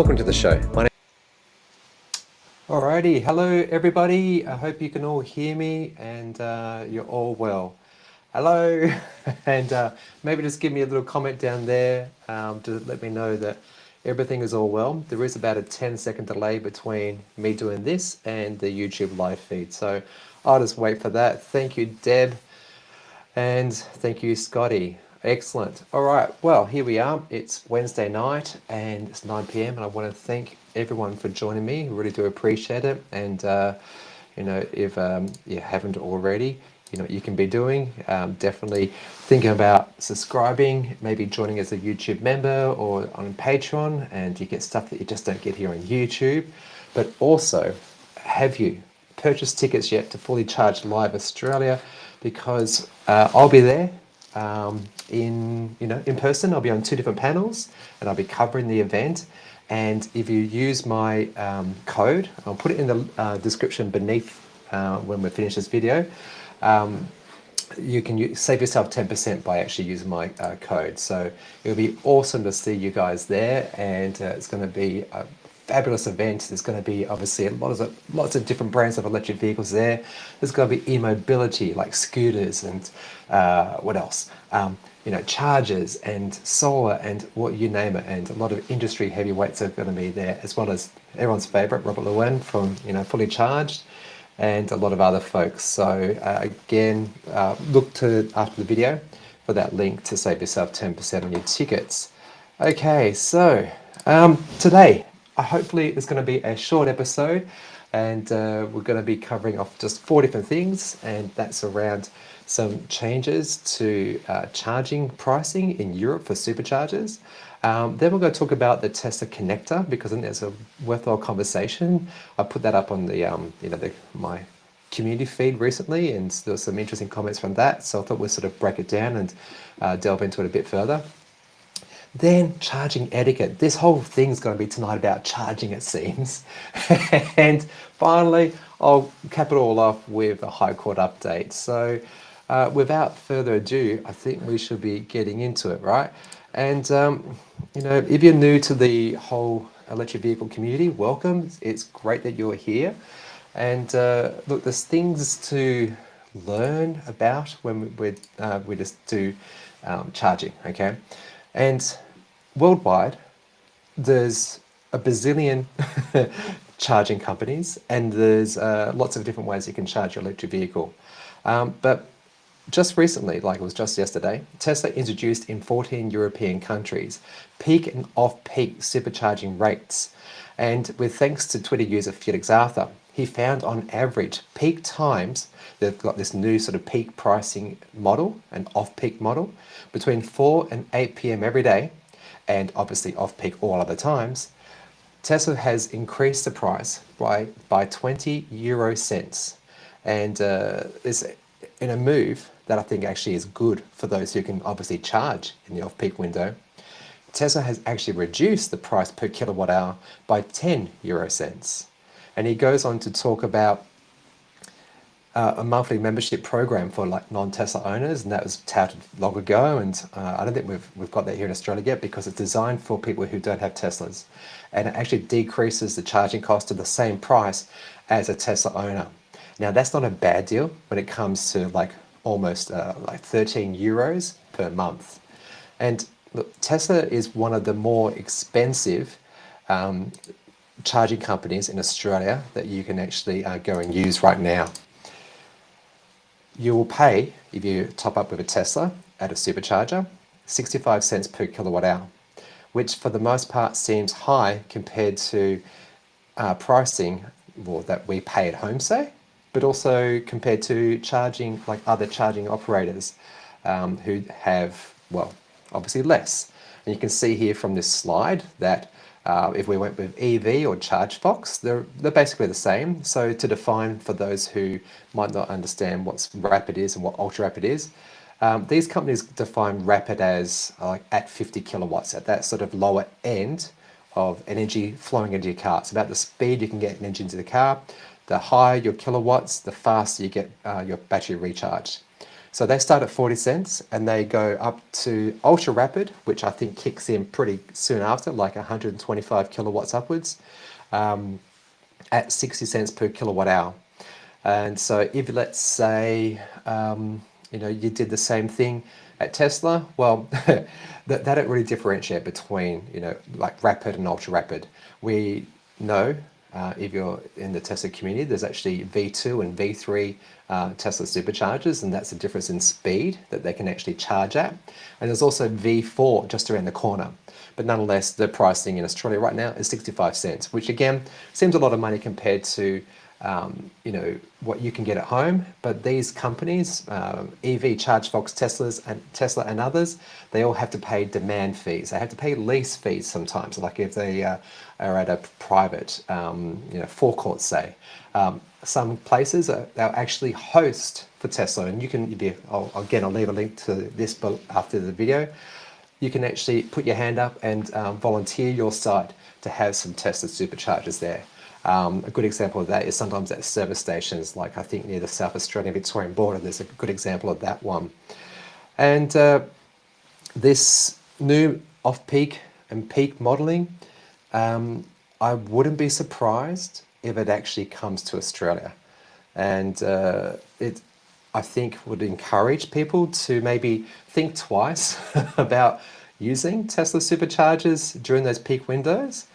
Welcome to the show. Alrighty, hello everybody. I hope you can all hear me and you're all well. Hello, and maybe just give me a little comment down there to let me know that everything is all well. There is about a 10-second delay between me doing this and the YouTube live feed, so I'll just wait for that. Thank you, Deb, and thank you, Scotty. Excellent. All right, well, here we are. It's Wednesday night and it's 9 p.m. and I want to thank everyone for joining me. Really do appreciate it. And, if you haven't already, you know what you can be doing. Definitely thinking about subscribing, maybe joining as a YouTube member or on Patreon, and you get stuff that you just don't get here on YouTube. But also, have you purchased tickets yet to Fully Charged Live Australia? Because I'll be there in person. I'll be on 2 different panels and I'll be covering the event. And if you use my code, I'll put it in the description beneath when we finish this video. You can save yourself 10% by actually using my code. So it'll be awesome to see you guys there, and it's going to be a fabulous event. There's going to be obviously lots of different brands of electric vehicles there. There's going to be e-mobility like scooters and what else? Chargers and solar and what you name it, and a lot of industry heavyweights are going to be there, as well as everyone's favorite Robert Llewellyn from Fully Charged, and a lot of other folks. So again, look to after the video for that link to save yourself 10% on your tickets. Okay, so today hopefully it's going to be a short episode, and we're going to be covering off just 4 different things, and that's around some changes to charging pricing in Europe for superchargers. Then we're going to talk about the Tesla connector, because I think that's a worthwhile conversation. I put that up on the my community feed recently, and there were some interesting comments from that, so I thought we'd sort of break it down and delve into it a bit further. Then charging etiquette. This whole thing's going to be tonight about charging, it seems. And finally, I'll cap it all off with a High Court update. So without further ado, I think we should be getting into it, right? And, if you're new to the whole electric vehicle community, welcome. It's great that you're here. And look, there's things to learn about when we just do charging, okay? And worldwide, there's a bazillion charging companies, and there's lots of different ways you can charge your electric vehicle. But just recently, like it was just yesterday, Tesla introduced in 14 European countries peak and off-peak supercharging rates. And with thanks to Twitter user Felix Arthur, he found on average peak times, they've got this new sort of peak pricing model, an off-peak model, between 4 and 8 p.m. every day, and obviously off-peak all other times. Tesla has increased the price by 20 euro cents. And it's in a move that I think actually is good for those who can obviously charge in the off-peak window. Tesla has actually reduced the price per kilowatt hour by 10 euro cents. And he goes on to talk about a monthly membership program for like non-Tesla owners, and that was touted long ago, and I don't think we've got that here in Australia yet, because it's designed for people who don't have Teslas, and it actually decreases the charging cost to the same price as a Tesla owner. Now that's not a bad deal when it comes to like almost like 13 euros per month. And look, Tesla is one of the more expensive charging companies in Australia that you can actually go and use right now. You will pay, if you top up with a Tesla at a supercharger, 65 cents per kilowatt hour, which for the most part seems high compared to pricing that we pay at home, say, but also compared to charging like other charging operators who have, well, obviously less. And you can see here from this slide that if we went with EV or ChargeFox, they're basically the same. So to define for those who might not understand what rapid is and what ultra rapid is, these companies define rapid as like at 50 kilowatts, at that sort of lower end of energy flowing into your car. It's about the speed you can get energy into the car. The higher your kilowatts, the faster you get your battery recharged. So they start at 40 cents and they go up to ultra rapid, which I think kicks in pretty soon after, like 125 kilowatts upwards, at 60 cents per kilowatt hour. And so if let's say, you did the same thing at Tesla, well, they don't really differentiate between, like rapid and ultra rapid. We know if you're in the Tesla community, there's actually V2 and V3 Tesla superchargers, and that's the difference in speed that they can actually charge at. And there's also V4 just around the corner. But nonetheless, the pricing in Australia right now is 65 cents, which again seems a lot of money compared to what you can get at home. But these companies, EV, ChargeFox, Tesla and others, they all have to pay demand fees. They have to pay lease fees sometimes, like if they are at a private, forecourt, say. Some places they'll actually host for Tesla, and you can, I'll leave a link to this after the video. You can actually put your hand up and volunteer your site to have some Tesla superchargers there. A good example of that is sometimes at service stations, like I think near the South Australian Victorian border, there's a good example of that one. And this new off-peak and peak modelling, I wouldn't be surprised if it actually comes to Australia. And it, I think, would encourage people to maybe think twice about using Tesla superchargers during those peak windows.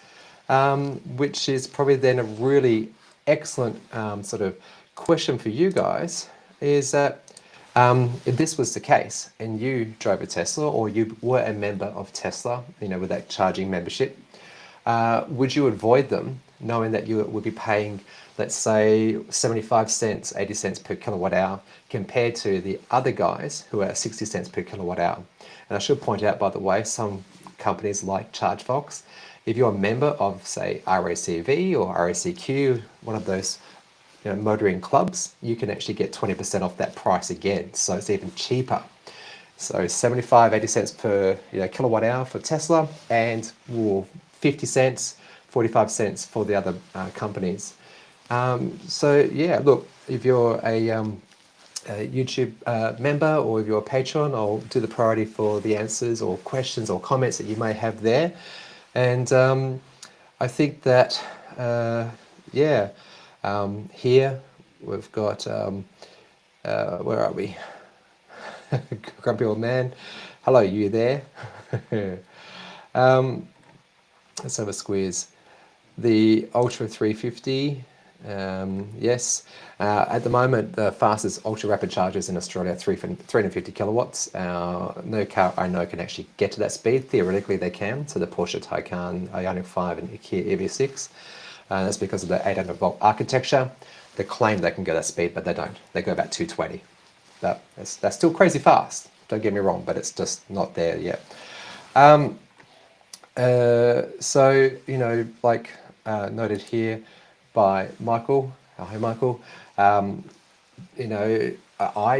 Which is probably then a really excellent sort of question for you guys, is that if this was the case and you drove a Tesla or you were a member of Tesla, with that charging membership, would you avoid them knowing that you would be paying, let's say, 75 cents, 80 cents per kilowatt hour compared to the other guys who are 60 cents per kilowatt hour? And I should point out, by the way, some companies like ChargeFox, if you're a member of, say, RACV or RACQ, one of those motoring clubs, you can actually get 20% off that price again. So it's even cheaper. So 75, 80 cents per kilowatt hour for Tesla, and 50 cents, 45 cents for the other companies. So yeah, look, if you're a YouTube member, or if you're a patron, I'll do the priority for the answers or questions or comments that you may have there. And I think that, here we've got, where are we? Grumpy old man. Hello, you there? Let's have a squeeze. The Ultra 350, yes. At the moment, the fastest ultra rapid chargers in Australia are 350 kilowatts. No car I know can actually get to that speed. Theoretically, they can. So the Porsche Taycan, Ioniq 5, and Kia EV6. That's because of the 800-volt architecture. They claim they can go that speed, but they don't. They go about 220. That's still crazy fast. Don't get me wrong, but it's just not there yet. So like noted here by Michael. Hi, Michael. I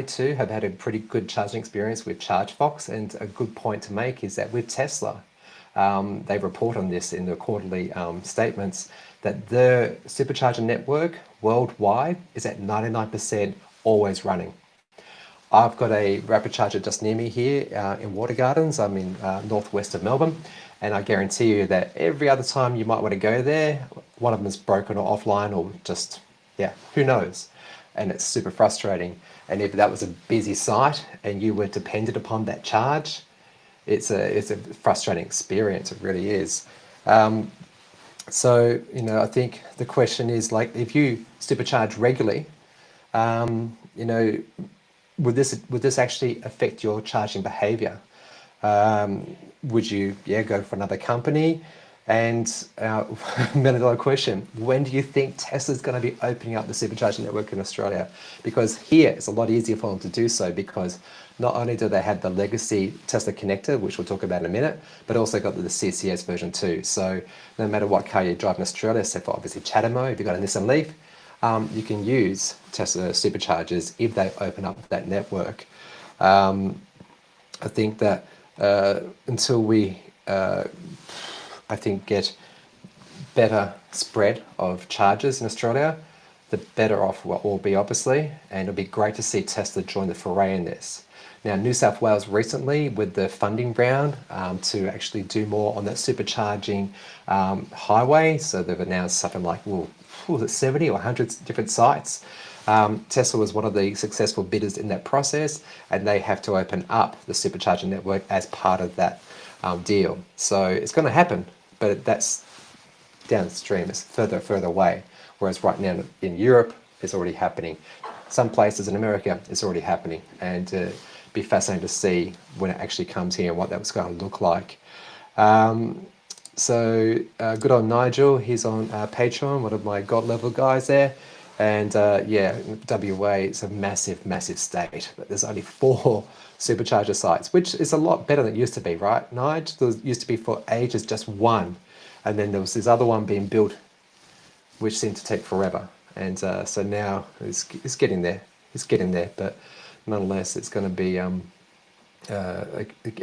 too have had a pretty good charging experience with ChargeFox, and a good point to make is that with Tesla, they report on this in their quarterly statements, that the supercharger network worldwide is at 99% always running. I've got a rapid charger just near me here in Water Gardens. I'm in northwest of Melbourne, and I guarantee you that every other time you might want to go there, one of them is broken or offline, or just, who knows? And it's super frustrating. And if that was a busy site and you were dependent upon that charge, it's a frustrating experience. It really is. So I think the question is, like, if you supercharge regularly, would this actually affect your charging behavior? Would you go for another company? And $1 million question, when do you think Tesla's going to be opening up the supercharging network in Australia? Because here it's a lot easier for them to do so, because not only do they have the legacy Tesla connector, which we'll talk about in a minute, but also got the CCS version 2. So no matter what car you drive in Australia, except for obviously Chatamo, if you've got a Nissan Leaf, you can use Tesla superchargers if they open up that network. I think that until we get better spread of chargers in Australia, the better off we'll all be, obviously, and it'll be great to see Tesla join the foray in this. Now, New South Wales recently, with the funding round to actually do more on that supercharging highway, so they've announced something like, well, was it 70 or 100 different sites? Tesla was one of the successful bidders in that process, and they have to open up the supercharging network as part of that deal. So it's going to happen, but that's downstream, it's further away. Whereas right now in Europe, it's already happening. Some places in America, it's already happening. And be fascinating to see when it actually comes here and what that's going to look like. So good on Nigel, he's on Patreon, one of my God level guys there. And yeah, WA, it's a massive state, but there's only 4 supercharger sites, which is a lot better than it used to be, right, Nigel? There used to be for ages just one, and then there was this other one being built, which seemed to take forever. And so now it's getting there. It's getting there, but nonetheless, it's going to be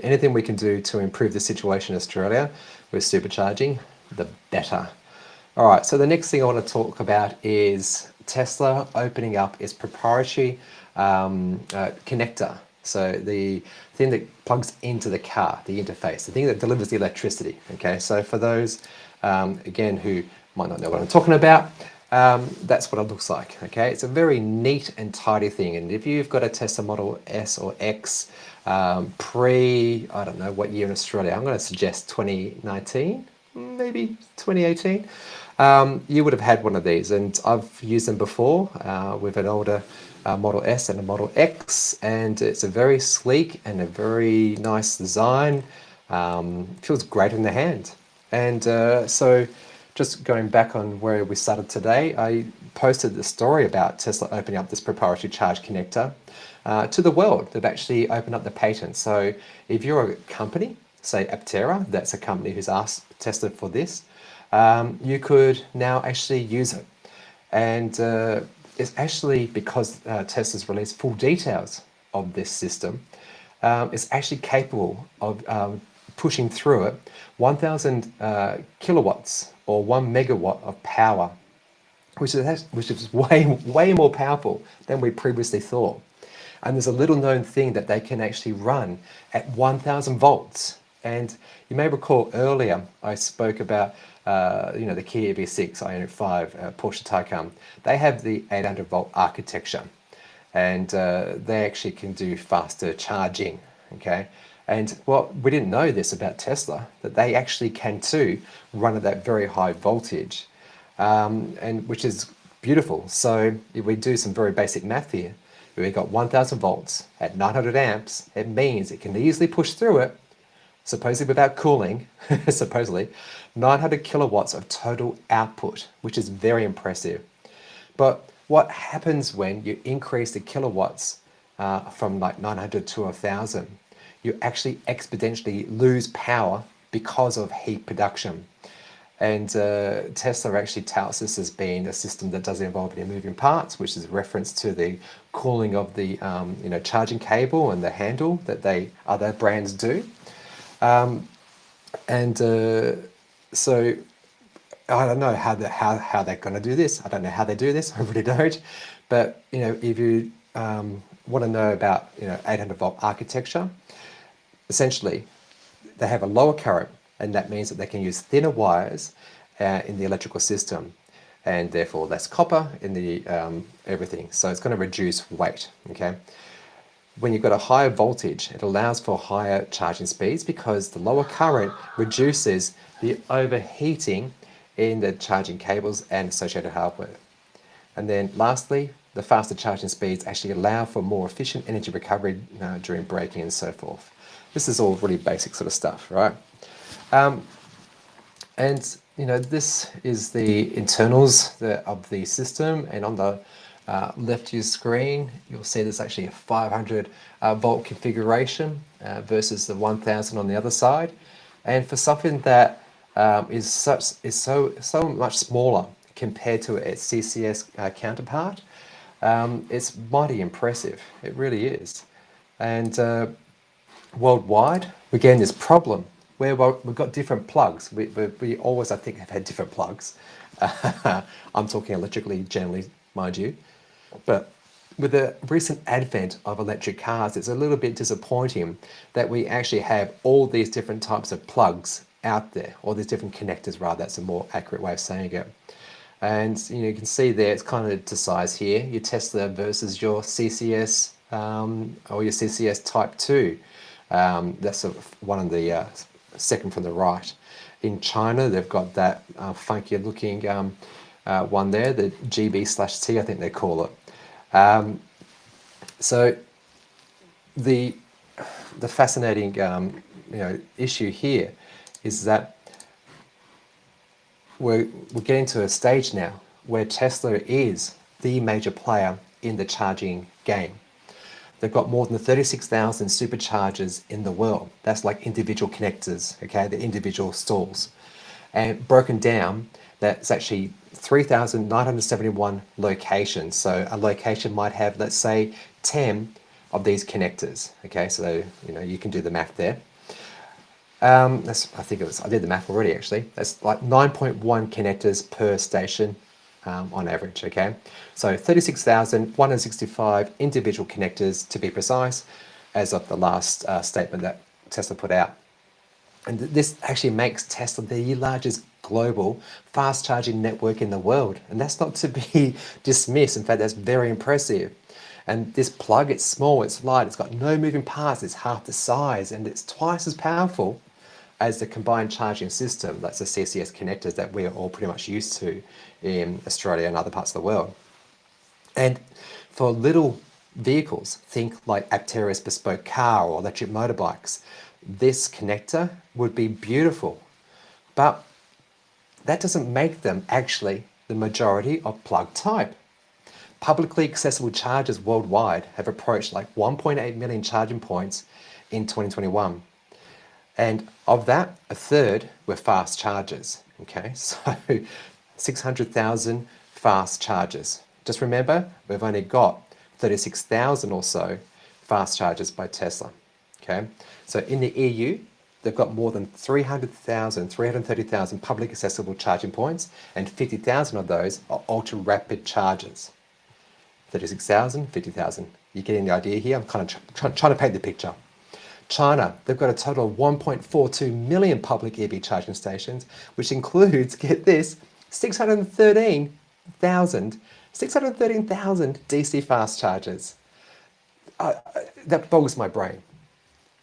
anything we can do to improve the situation in Australia with supercharging, the better. All right, so the next thing I want to talk about is Tesla opening up its proprietary connector. So the thing that plugs into the car, the interface, the thing that delivers the electricity. Okay, so for those, again, who might not know what I'm talking about, that's what it looks like. Okay, it's a very neat and tidy thing. And if you've got a Tesla Model S or X I don't know what year in Australia, I'm going to suggest 2019, maybe 2018. You would have had one of these, and I've used them before with an older Model S and a Model X, and it's a very sleek and a very nice design. Feels great in the hand. And so just going back on where we started today, I posted the story about Tesla opening up this proprietary charge connector to the world. They've actually opened up the patent. So if you're a company, say Aptera, that's a company who's asked Tesla for this, you could now actually use it. And it's actually because Tesla's released full details of this system, it's actually capable of pushing through it 1,000 kilowatts or 1 megawatt of power, which is way more powerful than we previously thought. And there's a little known thing that they can actually run at 1,000 volts. And you may recall earlier I spoke about the Kia EV6, Ioniq 5, Porsche Taycan. They have the 800 volt architecture, and they actually can do faster charging. Okay. And well, we didn't know this about Tesla, that they actually can too run at that very high voltage, and which is beautiful. So if we do some very basic math here, if we've got 1,000 volts at 900 amps, it means it can easily push through it, supposedly without cooling, supposedly, 900 kilowatts of total output, which is very impressive. But what happens when you increase the kilowatts from like 900 to 1,000? You actually exponentially lose power because of heat production. And Tesla actually touts this as being a system that doesn't involve any moving parts, which is a reference to the cooling of the charging cable and the handle that other brands do. So I don't know how they're going to do this. I don't know how they do this. I really don't. But if you want to know about 800 volt architecture, essentially, they have a lower current, and that means that they can use thinner wires in the electrical system, and therefore less copper in the everything. So it's going to reduce weight. Okay. When you've got a higher voltage, it allows for higher charging speeds because the lower current reduces the overheating in the charging cables and associated hardware. And then lastly, the faster charging speeds actually allow for more efficient energy recovery during braking and so forth. This is all really basic sort of stuff, right? And this is the internals of the system, and on the left of your screen, you'll see there's actually a 500 volt configuration versus the 1,000 on the other side. And for something that is so much smaller compared to its CCS counterpart, it's mighty impressive. It really is. And worldwide, we're getting this problem where we've got different plugs. We always, I think, have had different plugs. I'm talking electrically, generally mind you. But with the recent advent of electric cars, it's a little bit disappointing that we actually have all these different types of plugs out there, all these different connectors rather, that's a more accurate way of saying it. And you can see there, it's kind of to size here, your Tesla versus your CCS or your CCS Type 2. That's one of the second from the right. In China, they've got that funky looking one there, the GB/T, I think they call it. So the fascinating issue here is that we're getting to a stage now where Tesla is the major player in the charging game. They've got more than 36,000 superchargers in the world. That's like individual connectors, okay, the individual stalls. And broken down, that's actually 3,971 locations. So a location might have, let's say, 10 of these connectors. Okay, so you can do the math there. I did the math already actually. That's like 9.1 connectors per station on average. Okay, so 36,165 individual connectors to be precise, as of the last statement that Tesla put out. And this actually makes Tesla the largest global fast charging network in the world. And that's not to be dismissed. In fact, that's very impressive. And this plug, it's small, it's light, it's got no moving parts, it's half the size, and it's twice as powerful as the combined charging system. That's the CCS connectors that we're all pretty much used to in Australia and other parts of the world. And for little vehicles, think like Aptera's bespoke car or electric motorbikes, this connector would be beautiful, but that doesn't make them actually the majority of plug type. Publicly accessible chargers worldwide have approached like 1.8 million charging points in 2021. And of that, a third were fast chargers. Okay, so 600,000 fast chargers. Just remember, we've only got 36,000 or so fast chargers by Tesla. Okay, so in the EU, they've got more than 330,000 public accessible charging points, and 50,000 of those are ultra rapid chargers. 36,000, 50,000. You're getting the idea here? I'm kind of trying to paint the picture. China, they've got a total of 1.42 million public EV charging stations, which includes, get this, 613,000 DC fast chargers. That boggles my brain.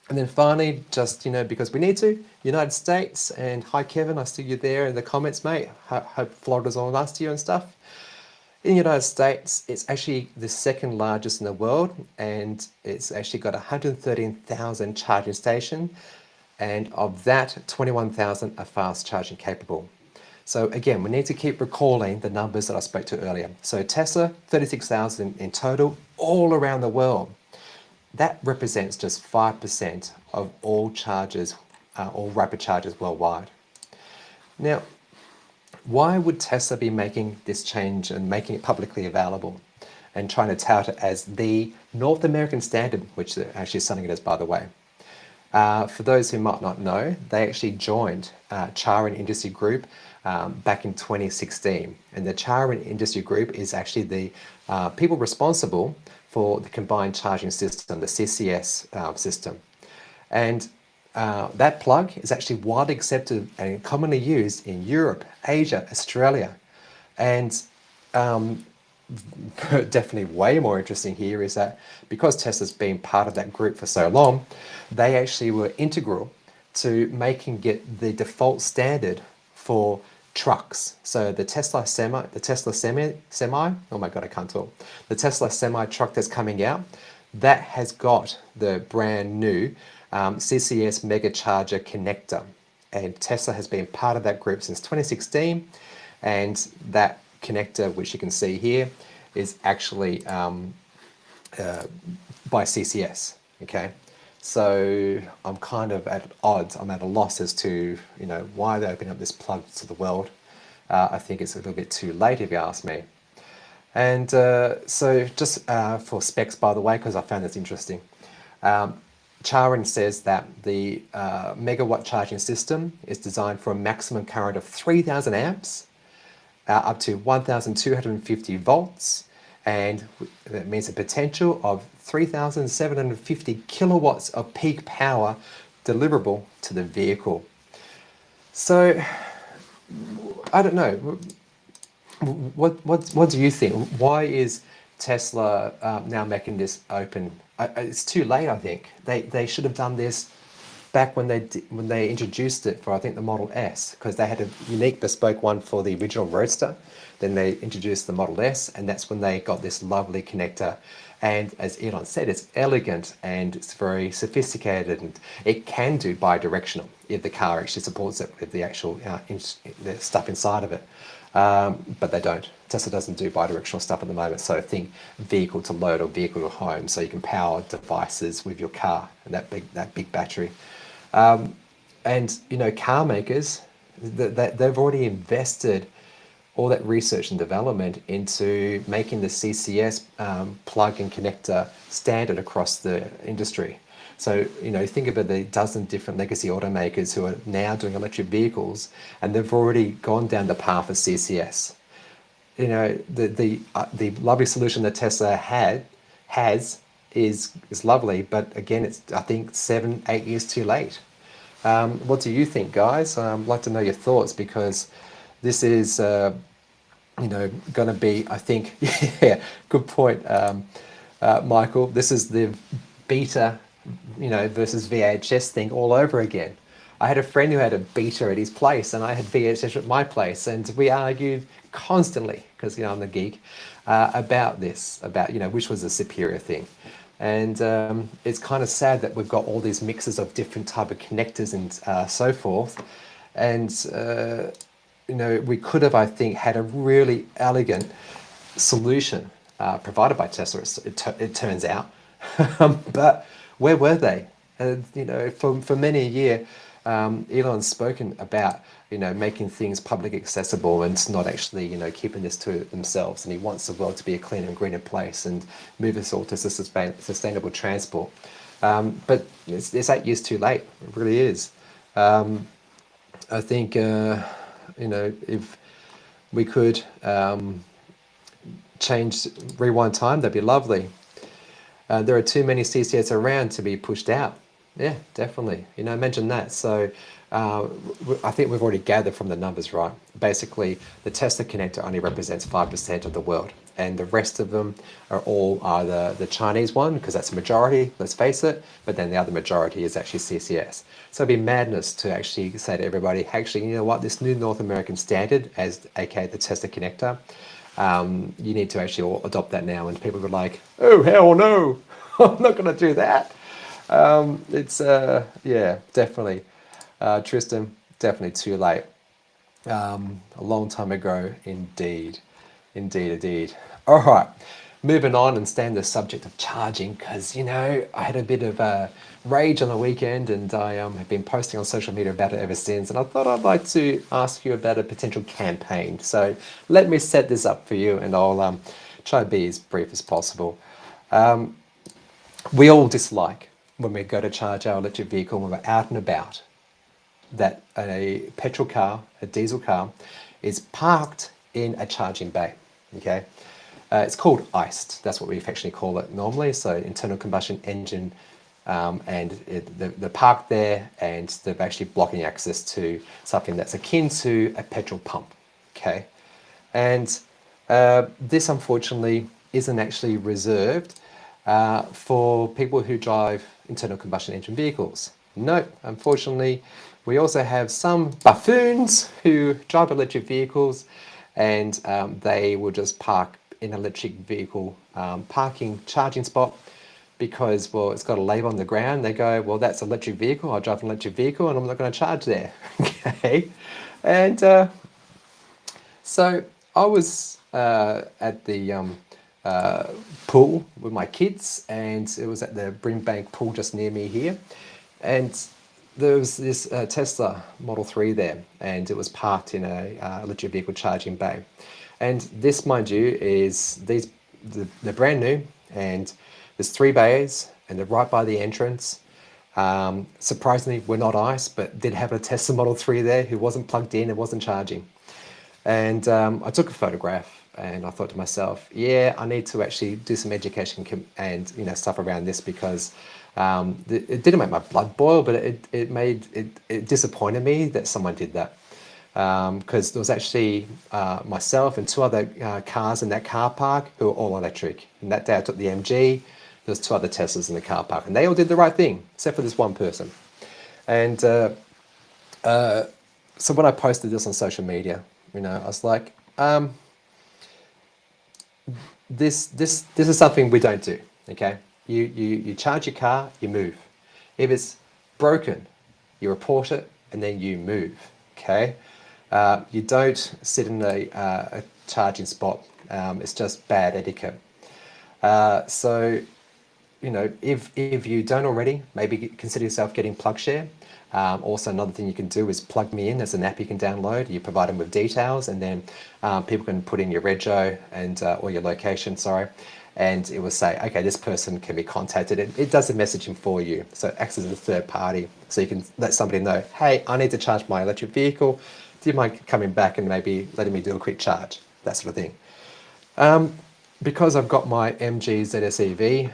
And then finally, just, because we need to, United States, and hi Kevin, I see you there in the comments, mate. Hope Florida's all nice to you and stuff. In the United States, it's actually the second largest in the world, and it's actually got 113,000 charging stations, and of that, 21,000 are fast charging capable. So again, we need to keep recalling the numbers that I spoke to earlier. So Tesla, 36,000 in total, all around the world. That represents just 5% of all chargers, all rapid chargers worldwide. Now, why would Tesla be making this change and making it publicly available and trying to tout it as the North American standard, which they're actually selling it as, by the way? For those who might not know, they actually joined Charin Industry Group back in 2016. And the Charin Industry Group is actually the people responsible for the combined charging system, the CCS system. And that plug is actually widely accepted and commonly used in Europe, Asia, Australia. And definitely way more interesting here is that because Tesla's been part of that group for so long, they actually were integral to making it the default standard for trucks. So the Tesla Semi, oh my God, I can't talk. The Tesla Semi truck that's coming out, that has got the brand new CCS Mega Charger connector. And Tesla has been part of that group since 2016. And that connector, which you can see here, is actually by CCS, okay? So I'm kind of at odds, I'm at a loss as to, why they open up this plug to the world. I think it's a little bit too late if you ask me. And so just for specs, by the way, because I found this interesting. Charin says that the megawatt charging system is designed for a maximum current of 3,000 amps up to 1,250 volts, and that means a potential of 3,750 kilowatts of peak power deliverable to the vehicle. So, I don't know. What do you think? Why is Tesla now making this open? It's too late, I think. They should have done this back when they introduced it for, I think, the Model S, because they had a unique bespoke one for the original Roadster. Then they introduced the Model S, and that's when they got this lovely connector. And as Elon said, it's elegant and it's very sophisticated, and it can do bi-directional if the car actually supports it with the actual the stuff inside of it. But they don't. Tesla doesn't do bi-directional stuff at the moment. So think vehicle to load or vehicle to home, so you can power devices with your car and that big battery. And you know, car makers, they've already invested all that research and development into making the CCS plug and connector standard across the industry. So, you know, think about the dozen different legacy automakers who are now doing electric vehicles, and they've already gone down the path of CCS. You know, the lovely solution that Tesla has is lovely, but again, it's, I think, 7-8 years too late. What do you think, guys? I'd like to know your thoughts, because this is, you know, going to be, I think, yeah, good point, Michael. This is the beta, you know, versus VHS thing all over again. I had a friend who had a beta at his place, and I had VHS at my place, and we argued constantly, because, you know, I'm the geek, about this, about, you know, which was the superior thing. And it's kind of sad that we've got all these mixes of different type of connectors and so forth. And you know, we could have, I think, had a really elegant solution provided by Tesla, it turns out. But where were they? You know, for many a year, Elon's spoken about, you know, making things public accessible and not actually, you know, keeping this to themselves. And he wants the world to be a cleaner and greener place and move us all to sustainable transport. But it's 8 years too late. It really is. I think, you know, if we could rewind time, that'd be lovely. There are too many CCS around to be pushed out. Yeah, definitely. You know, mention that. So I think we've already gathered from the numbers, right? Basically, the Tesla connector only represents 5% of the world, and the rest of them are all either the Chinese one, because that's a majority, let's face it, but then the other majority is actually CCS. So it'd be madness to actually say to everybody, actually, you know what, this new North American standard, as aka the Tesla connector, you need to actually all adopt that now. And people were like, oh, hell no, I'm not going to do that. It's, yeah, definitely. Tristan, definitely too late. A long time ago, indeed. Indeed. All right, moving on and staying the subject of charging, because, you know, I had a bit of a rage on the weekend, and I have been posting on social media about it ever since, and I thought I'd like to ask you about a potential campaign. So let me set this up for you, and I'll try to be as brief as possible. We all dislike when we go to charge our electric vehicle when we're out and about, that a petrol car, a diesel car, is parked in a charging bay, okay? It's called iced. That's what we affectionately call it normally. So internal combustion engine, and they're parked there, and they're actually blocking access to something that's akin to a petrol pump, okay? And this, unfortunately, isn't actually reserved for people who drive internal combustion engine vehicles. No, unfortunately, we also have some buffoons who drive electric vehicles, and they will just park in an electric vehicle parking charging spot because, well, it's got a label on the ground. They go, well, that's an electric vehicle. I drive an electric vehicle, and I'm not going to charge there. Okay, and so I was at the pool with my kids, and it was at the Brimbank pool just near me here, and there was this Tesla Model 3 there, and it was parked in a electric vehicle charging bay. And this, mind you, is they're brand new, and there's 3 bays, and they're right by the entrance. Surprisingly, we're not ICE, but did have a Tesla Model 3 there who wasn't plugged in and wasn't charging. And I took a photograph, and I thought to myself, yeah, I need to actually do some education and stuff around this, because it didn't make my blood boil, but it disappointed me that someone did that. Because there was actually myself and two other cars in that car park who were all electric. And that day I took the MG. There was two other Teslas in the car park, and they all did the right thing, except for this one person. And so when I posted this on social media, I was like, this is something we don't do. Okay, you charge your car, you move. If it's broken, you report it, and then you move. Okay, you don't sit in a charging spot. It's just bad etiquette. So if you don't already, maybe consider yourself getting PlugShare. Also, another thing you can do is Plug Me In. There's an app you can download. You provide them with details, and then people can put in your rego and or your location, sorry, and it will say, okay, this person can be contacted. It does the messaging for you, so it acts as a third party. So you can let somebody know, hey, I need to charge my electric vehicle. Do you mind coming back and maybe letting me do a quick charge? That sort of thing. Because I've got my MG ZSEV,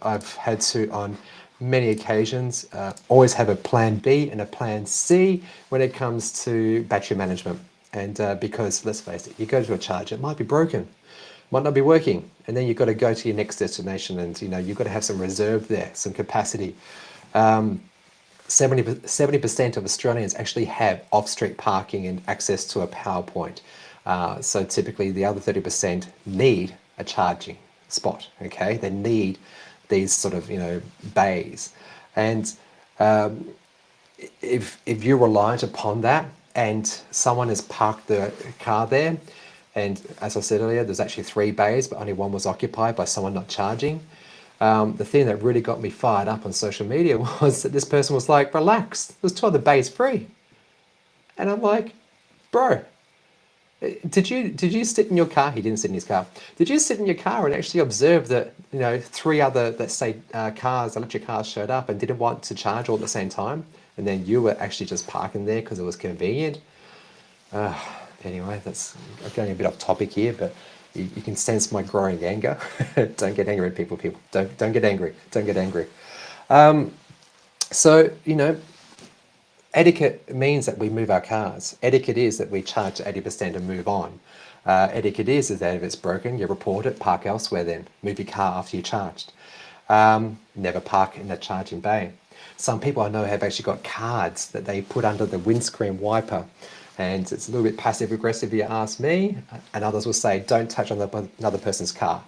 I've had to, on many occasions, always have a plan B and a plan C when it comes to battery management. And because, let's face it, you go to a charger, it might be broken, might not be working, and then you've got to go to your next destination, and you've got to have some reserve there, some capacity. 70% of Australians actually have off-street parking and access to a power point. So typically the other 30% need a charging spot, okay? They need these sort of, bays. And if you're reliant upon that and someone has parked the car there, and as I said earlier, there's actually 3 bays, but only one was occupied by someone not charging. The thing that really got me fired up on social media was that this person was like, relax, there's 2 other bays free. And I'm like, bro, did you sit in your car? He didn't sit in his car. Did you sit in your car and actually observe that 3 other, let's say, electric cars showed up and didn't want to charge all at the same time, and then you were actually just parking there because it was convenient? Anyway, that's going a bit off topic here, but you can sense my growing anger. Don't get angry at people. Don't get angry. Don't get angry. So etiquette means that we move our cars. Etiquette is that we charge to 80% and move on. Etiquette is that if it's broken, you report it, park elsewhere then. Move your car after you charged. Never park in a charging bay. Some people I know have actually got cards that they put under the windscreen wiper, and it's a little bit passive aggressive if you ask me, and others will say, don't touch on another person's car.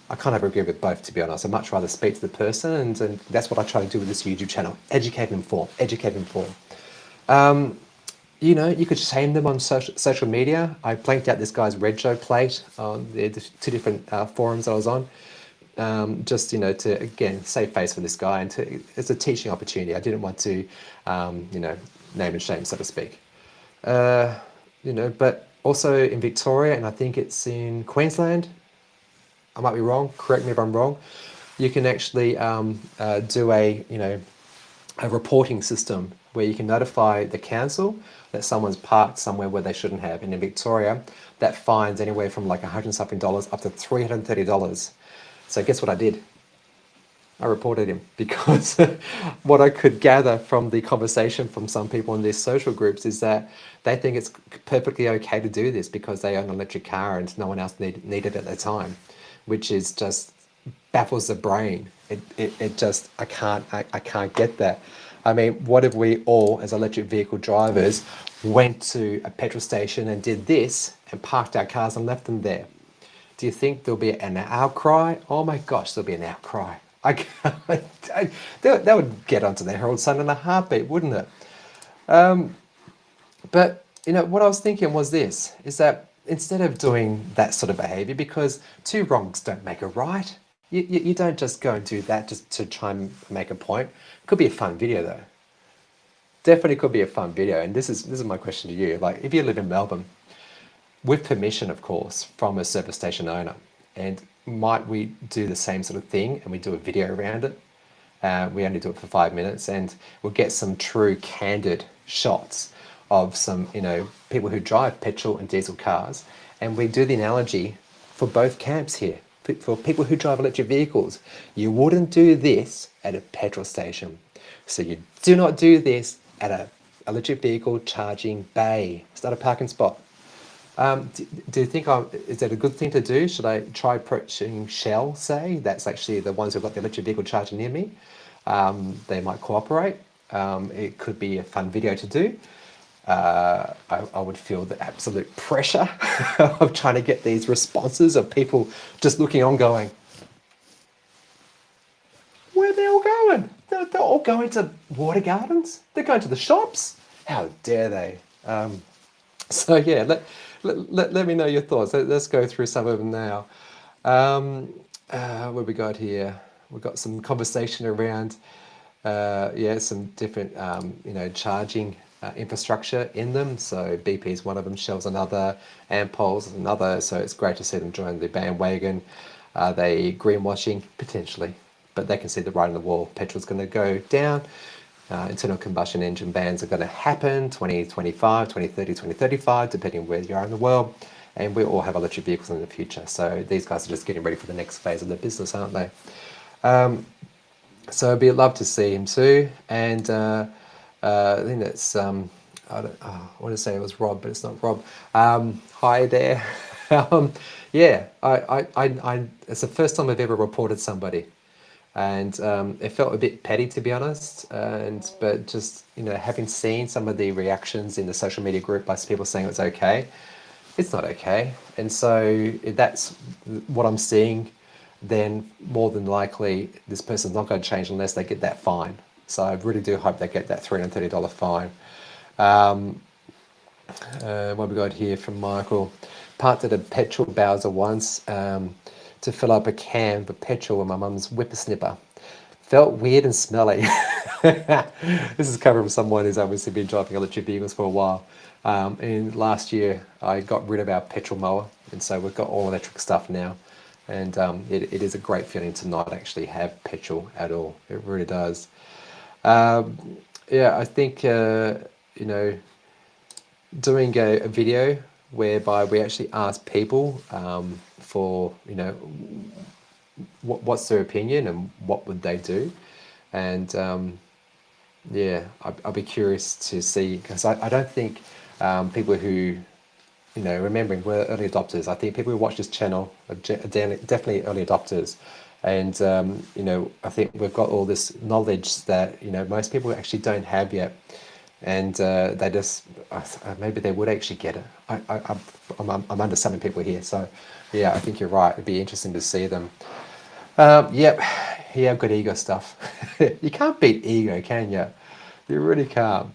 I kind of agree with both, to be honest. I'd much rather speak to the person, and that's what I try to do with this YouTube channel. Educate and inform. Educate and inform. You could shame them on social media. I blanked out this guy's rego plate on the 2 different forums I was on. Just, to, again, save face for this guy, and it's a teaching opportunity. I didn't want to, name and shame, so to speak. But also in Victoria, and I think it's in Queensland, I might be wrong, correct me if I'm wrong, you can actually do a reporting system where you can notify the council that someone's parked somewhere where they shouldn't have. And in Victoria, that fines anywhere from like $100 something up to $330. So guess what I did? I reported him, because what I could gather from the conversation from some people in these social groups is that they think it's perfectly okay to do this because they own an electric car and no one else needed it at the time, which is just baffles the brain. It just, I can't get that. I mean, what if we all, as electric vehicle drivers, went to a petrol station and did this and parked our cars and left them there? Do you think there'll be an outcry? Oh my gosh, there'll be an outcry. That would get onto the Herald Sun in a heartbeat, wouldn't it? But what I was thinking was this, is that instead of doing that sort of behavior, because 2 wrongs don't make a right, you don't just go and do that just to try and make a point. It could be a fun video though. Definitely could be a fun video. And this is my question to you. Like, if you live in Melbourne, with permission, of course, from a service station owner, and might we do the same sort of thing and we do a video around it? We only do it for 5 minutes, and we'll get some true candid shots of some, people who drive petrol and diesel cars, and we do the analogy for both camps here. For people who drive electric vehicles, you wouldn't do this at a petrol station. So you do not do this at a electric vehicle charging bay. It's not a parking spot. Do you think is that a good thing to do? Should I try approaching Shell, say? That's actually the ones who've got the electric vehicle charging near me. They might cooperate. It could be a fun video to do. I would feel the absolute pressure of trying to get these responses of people just looking on going, where are they all going? They're all going to water gardens? They're going to the shops? How dare they? So yeah, let me know your thoughts. Let's go through some of them now. What we got here? We've got some conversation around, some different, charging infrastructure in them. So BP is one of them, Shell's another, Ampol's another. So it's great to see them join the bandwagon. Are they greenwashing? Potentially, but they can see the writing on the wall. Petrol's going to go down. Internal combustion engine bans are going to happen 2025, 2030, 2035, depending on where you are in the world. And we all have electric vehicles in the future. So these guys are just getting ready for the next phase of their business, aren't they? So I'd be love to see him too. And I think that's, I want to say it was Rob, but it's not Rob. Hi there. It's the first time I've ever reported somebody. And it felt a bit petty, to be honest. But just, having seen some of the reactions in the social media group by people saying it's okay, it's not okay. And so if that's what I'm seeing, then more than likely this person's not going to change unless they get that fine. So I really do hope they get that $330 fine. What we got here from Michael? Parked at a petrol Bowser once to fill up a can of petrol with my mum's whippersnipper. Felt weird and smelly. This is coming from someone who's obviously been driving electric vehicles for a while. And last year I got rid of our petrol mower, and so we've got all electric stuff now. And it is a great feeling to not actually have petrol at all. It really does. I think, doing a video whereby we actually ask people for, what's their opinion and what would they do. And I'll be curious to see, because I don't think people who, remembering we're early adopters, I think people who watch this channel are definitely early adopters. And, I think we've got all this knowledge that, most people actually don't have yet. And they just, maybe they would actually get it. I'm understanding people here. So, yeah, I think you're right. It'd be interesting to see them. I've got ego stuff. You can't beat ego, can you? You really can't.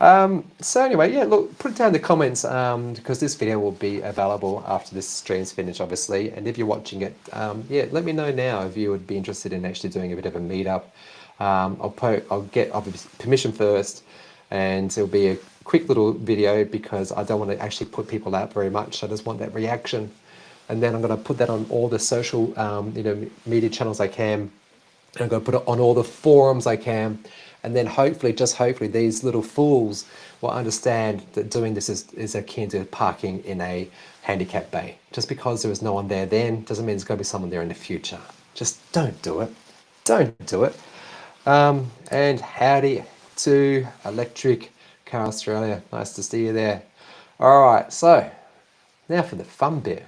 So anyway, look, put it down in the comments because this video will be available after this stream's finished, obviously. And if you're watching it, let me know now if you would be interested in actually doing a bit of a meetup. I'll get permission first, and it'll be a quick little video because I don't want to actually put people out very much. I just want that reaction. And then I'm going to put that on all the social, media channels I can. And I'm going to put it on all the forums I can. And then hopefully, just hopefully, these little fools will understand that doing this is akin to parking in a handicap bay. Just because there was no one there then doesn't mean there's going to be someone there in the future. Just don't do it. Don't do it. And howdy to Electric Car Australia. Nice to see you there. All right, so now for the fun bit.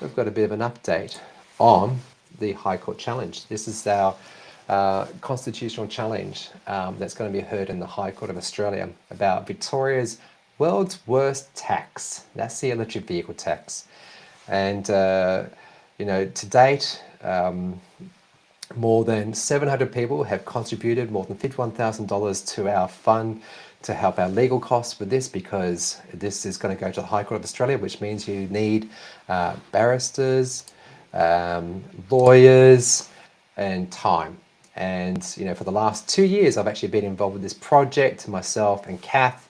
We've got a bit of an update on the High Court challenge. This is our constitutional challenge that's going to be heard in the High Court of Australia about Victoria's world's worst tax. That's the electric vehicle tax. And, to date, more than 700 people have contributed more than $51,000 to our fund to help our legal costs with this, because this is going to go to the High Court of Australia, which means you need barristers, lawyers, and time. And, for the last 2 years, I've actually been involved with this project, myself and Kath.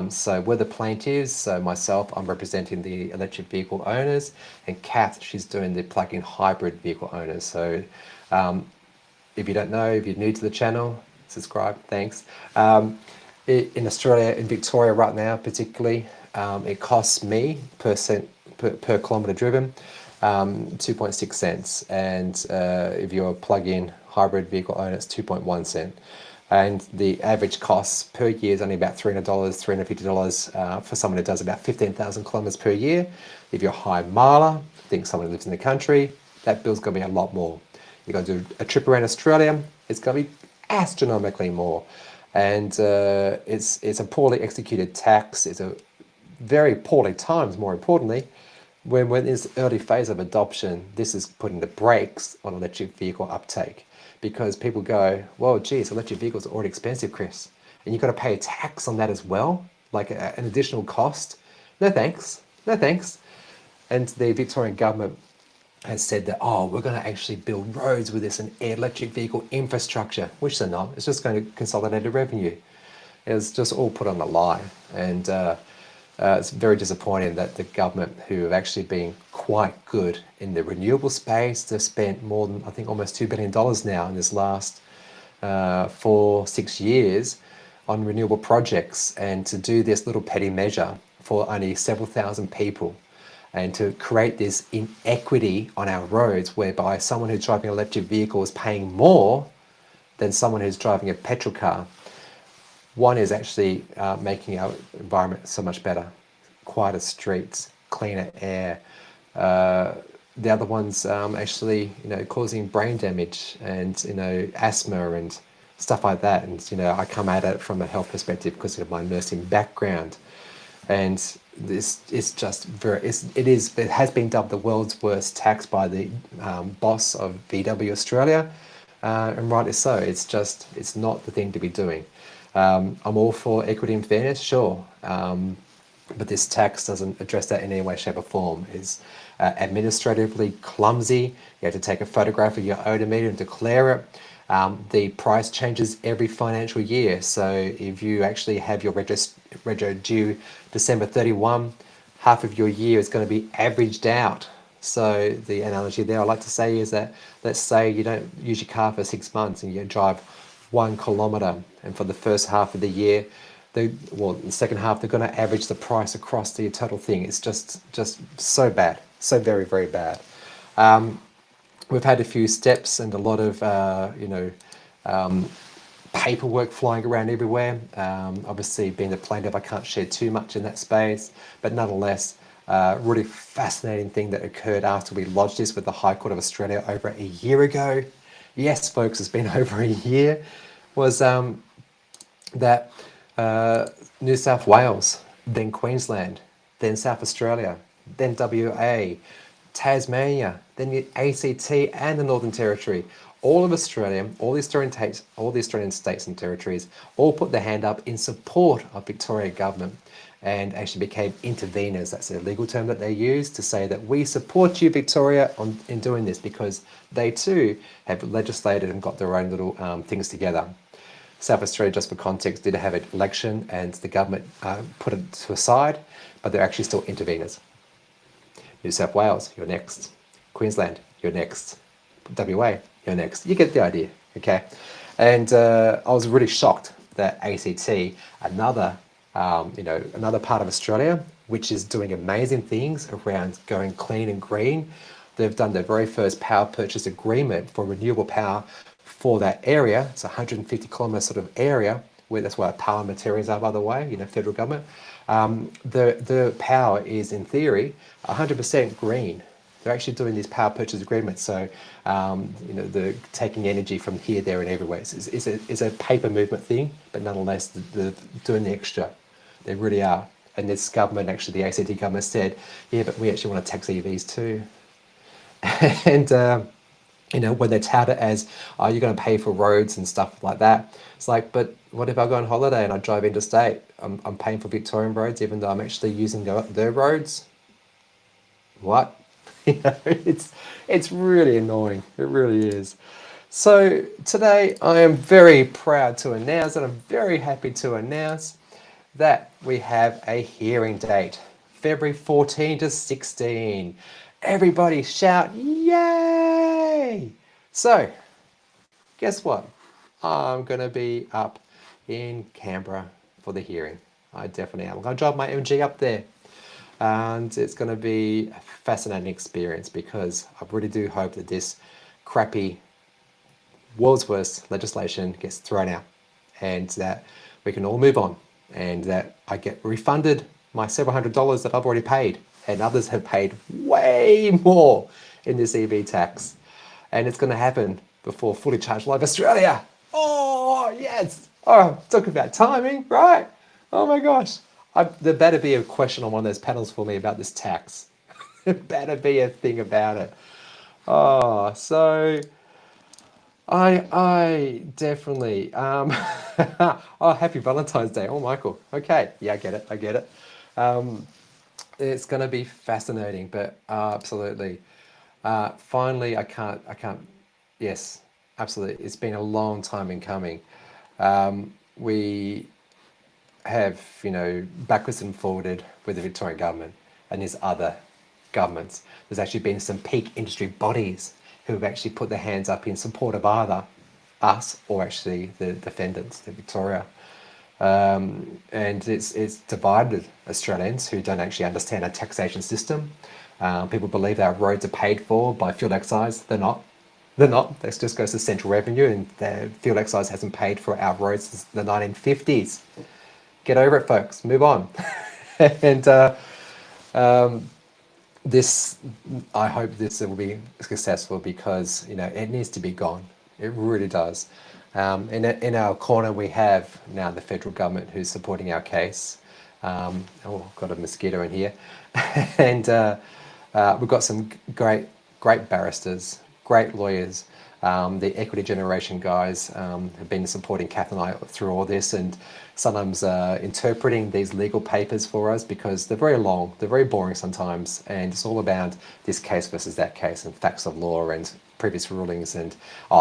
So we're the plaintiffs. So myself, I'm representing the electric vehicle owners, and Kath, she's doing the plug-in hybrid vehicle owners. So if you don't know, if you're new to the channel, subscribe, thanks. in Australia, in Victoria right now particularly, it costs me per kilometre driven 2.6 cents, and if you're a plug-in hybrid vehicle owner, it's 2.1 cent. And the average cost per year is only about $300, $350 for someone who does about 15,000 kilometres per year. If you're a high miler, think someone who lives in the country, that bill's going to be a lot more. You're going to do a trip around Australia, it's going to be astronomically more. And it's a poorly executed tax. It's a very poorly timed, more importantly, when we're in this early phase of adoption. This is putting the brakes on electric vehicle uptake, because people go, well, geez, electric vehicles are already expensive, Chris, and you've got to pay a tax on that as well, like an additional cost. No thanks, no thanks. And the Victorian Government has said that, oh, we're going to actually build roads with this and electric vehicle infrastructure, which they're not. It's just going to consolidate the revenue. It's just all put on a lie. And it's very disappointing that the government, who have actually been quite good in the renewable space, they've spent more than, I think, almost $2 billion now in this last 4-6 years on renewable projects, and to do this little petty measure for only several thousand people, and to create this inequity on our roads whereby someone who's driving an electric vehicle is paying more than someone who's driving a petrol car. One is actually making our environment so much better, quieter streets, cleaner air. The other one's actually, causing brain damage and, asthma and stuff like that. And, I come at it from a health perspective because of my nursing background. And this is just it has been dubbed the world's worst tax by the boss of VW Australia, and rightly so. It's not the thing to be doing. I'm all for equity and fairness, sure, but this tax doesn't address that in any way, shape or form. It's administratively clumsy. You have to take a photograph of your odometer and declare it. The price changes every financial year. So if you actually have your rego due December 31, half of your year is going to be averaged out. So the analogy there I like to say is that, let's say you don't use your car for 6 months and you drive 1 kilometre, and for the first half of the year, the second half, they're going to average the price across the total thing. It's just so bad, so very, very bad. We've had a few steps and a lot of paperwork flying around everywhere. Obviously, being the plaintiff, I can't share too much in that space, but nonetheless, really fascinating thing that occurred after we lodged this with the High Court of Australia over a year ago. Yes, folks, it's been over a year. Was that New South Wales, then Queensland, then South Australia, then WA, Tasmania, then the ACT and the Northern Territory, all of Australia, all the Australian states and territories, all put their hand up in support of Victorian Government and actually became interveners. That's a legal term that they use to say that we support you, Victoria, in doing this, because they too have legislated and got their own little things together. South Australia, just for context, did have an election and the government put it to a side, but they're actually still interveners. New South Wales, you're next. Queensland, you're next. WA, you're next. You get the idea, okay? And I was really shocked that ACT, another part of Australia, which is doing amazing things around going clean and green. They've done their very first power purchase agreement for renewable power for that area. It's a 150 kilometre sort of area, where that's where power materials are, by the way, federal government. The power is, in theory, 100% green. They're actually doing these power purchase agreements. So, they're taking energy from here, there, and everywhere. It's a paper movement thing, but nonetheless, they're doing the extra. They really are. And this government, actually, the ACT government said, yeah, but we actually want to tax EVs too. And, when they tout it as, oh, you're going to pay for roads and stuff like that. It's like, but what if I go on holiday and I drive interstate? I'm paying for Victorian roads, even though I'm actually using their roads. What? It's really annoying. It really is. So today I am very proud to announce, and I'm very happy to announce, that we have a hearing date, February 14 to 16. Everybody shout, yay! So, guess what? I'm going to be up in Canberra for the hearing. I definitely am. I'm going to drive my MG up there, and it's going to be a fascinating experience, because I really do hope that this crappy world's worst legislation gets thrown out, and that we can all move on, and that I get refunded my several $100s that I've already paid, and others have paid way more in this EV tax. And it's going to happen before Fully Charged Live Australia. Oh, yes. Oh, talk about timing, right? Oh my gosh. There better be a question on one of those panels for me about this tax. There better be a thing about it. Oh, so I definitely oh, happy Valentine's Day. Oh, Michael. Okay. Yeah, I get it. It's going to be fascinating, but absolutely. Finally, I can't, yes, absolutely. It's been a long time in coming. We have, backwards and forwarded with the Victorian Government and there's other governments. There's actually been some peak industry bodies who have actually put their hands up in support of either us or actually the defendants, the Victoria. And it's divided Australians who don't actually understand our taxation system. People believe our roads are paid for by fuel excise. They're not. They're not. That just goes to central revenue, and the fuel excise hasn't paid for our roads since the 1950s. Get over it, folks. Move on. And this, I hope this will be successful, because it needs to be gone. It really does. In our corner, we have now the federal government who's supporting our case. Oh, got a mosquito in here. And we've got some great barristers, great lawyers. The equity generation guys have been supporting Kath and I through all this, and sometimes interpreting these legal papers for us, because they're very long, they're very boring sometimes, and it's all about this case versus that case and facts of law and previous rulings, and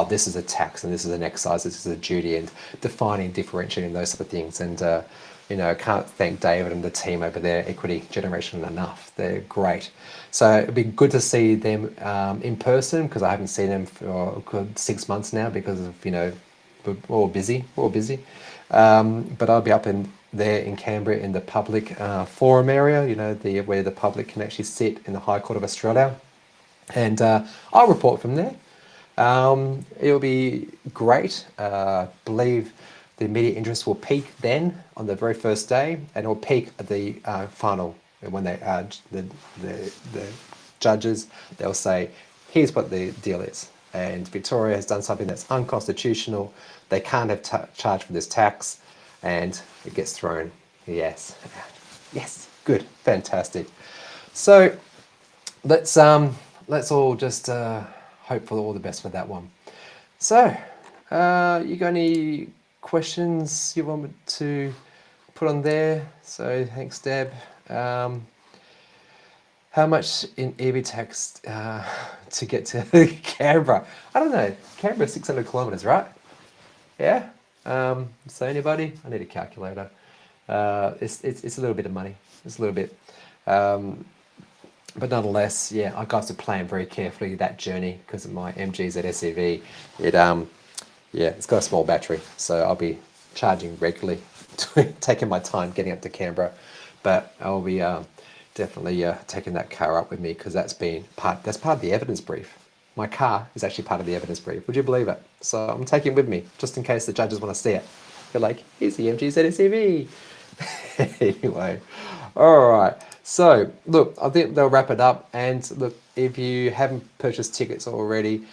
this is a tax and this is an excise, this is a duty, and defining, differentiating those sort of things. And I can't thank David and the team over there, Equity Generation, enough. They're great. So it'd be good to see them in person, because I haven't seen them for a good 6 months now, because of we're all busy. But I'll be up there in Canberra in the public forum area, where the public can actually sit in the High Court of Australia. And I'll report from there. It'll be great. Believe the media interest will peak then on the very first day, and it will peak at the final, when they the judges, they'll say, here's what the deal is. And Victoria has done something that's unconstitutional. They can't have charged for this tax, and it gets thrown. Yes, good, fantastic. So let's all just hope for all the best for that one. So, you got any questions you want me to put on there? So thanks, Deb. How much in EV tax to get to Canberra? I don't know. Canberra's 600 kilometers, right? Yeah. So anybody? I need a calculator. It's a little bit of money. It's a little bit. But nonetheless, yeah, I got to plan very carefully that journey, because of my MGZ SUV. It's got a small battery, so I'll be charging regularly, taking my time getting up to Canberra. But I'll be definitely taking that car up with me, because that's part of the evidence brief. My car is actually part of the evidence brief. Would you believe it? So I'm taking it with me, just in case the judges want to see it. They're like, here's the MGZ SUV. Anyway, all right. So, look, I think they'll wrap it up. And look, if you haven't purchased tickets already,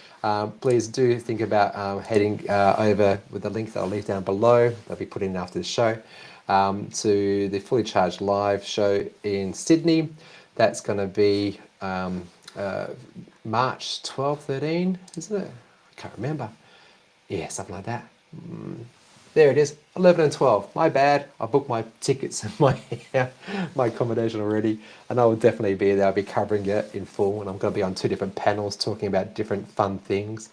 please do think about heading over with the link that I'll leave down below. They'll be put in after the show, to the Fully Charged Live show in Sydney. That's going to be March 12, 13, isn't it? I can't remember. Yeah, something like that. There it is, 11 and 12. My bad. I booked my tickets and my accommodation already, and I will definitely be there. I'll be covering it in full, and I'm going to be on 2 different panels talking about different fun things.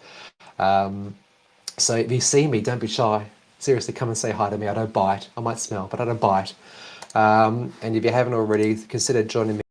So if you see me, don't be shy. Seriously, come and say hi to me. I don't bite. I might smell, but I don't bite. And if you haven't already, consider joining me